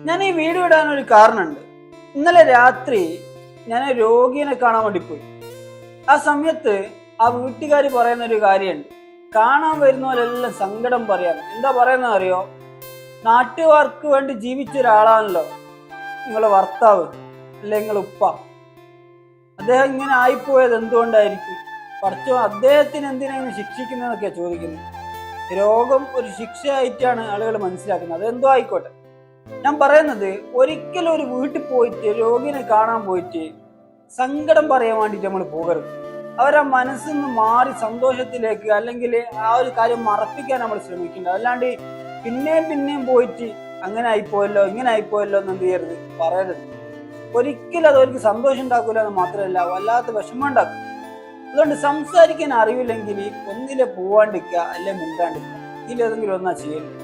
ഞാൻ ഈ വീഡിയോ ഇടാനൊരു കാരണമുണ്ട്. ഇന്നലെ രാത്രി ഞാൻ രോഗിയെ കാണാൻ വേണ്ടി പോയി. ആ സമയത്ത് ആ വീട്ടുകാർ പറയുന്ന ഒരു കാര്യമുണ്ട്. കാണാൻ വരുന്നവരെല്ലാം സങ്കടം പറയാറ്. എന്താ പറയുന്നത് അറിയോ? നാട്ടുകാർക്ക് വേണ്ടി ജീവിച്ച ഒരാളാണല്ലോ നിങ്ങളെ ഭർത്താവ്, അല്ലെ നിങ്ങളെ ഉപ്പ. അദ്ദേഹം ഇങ്ങനെ ആയിപ്പോയത് എന്തുകൊണ്ടായിരിക്കും? പഠിച്ചോ, അദ്ദേഹത്തിന് എന്തിനാണ് ശിക്ഷിക്കുന്നതെന്നൊക്കെയാണ് ചോദിക്കുന്നത്. രോഗം ഒരു ശിക്ഷയായിട്ടാണ് ആളുകൾ മനസ്സിലാക്കുന്നത്. അതെന്തോ ആയിക്കോട്ടെ. ഞാൻ പറയുന്നത്, ഒരിക്കലും ഒരു വീട്ടിൽ പോയിട്ട് രോഗിനെ കാണാൻ പോയിട്ട് സങ്കടം പറയാൻ വേണ്ടിയിട്ട് നമ്മൾ പോകരുത്. അവരെ മനസ്സിൽ നിന്ന് മാറി സന്തോഷത്തിലേക്ക്, അല്ലെങ്കിൽ ആ ഒരു കാര്യം മറപ്പിക്കാൻ നമ്മൾ ശ്രമിക്കേണ്ടത്. അല്ലാണ്ട് പിന്നെയും പോയിട്ട് അങ്ങനെ ആയിപ്പോയല്ലോ ഇങ്ങനെ ആയിപ്പോയല്ലോ എന്ന് എന്ത് ചെയ്യരുത്, പറയരുത്. ഒരിക്കലും അത് അവർക്ക് സന്തോഷം ഉണ്ടാക്കൂല എന്ന് മാത്രമല്ല, വല്ലാത്ത വിഷമം ഉണ്ടാക്കും. അതുകൊണ്ട് സംസാരിക്കാൻ അറിവില്ലെങ്കിൽ ഒന്നിലെ പോവാണ്ടിരിക്കുക, അല്ലെ മിണ്ടാണ്ടിരിക്കുക. ഇതിലേതെങ്കിലും ഒന്നാ ചെയ്യരുത്.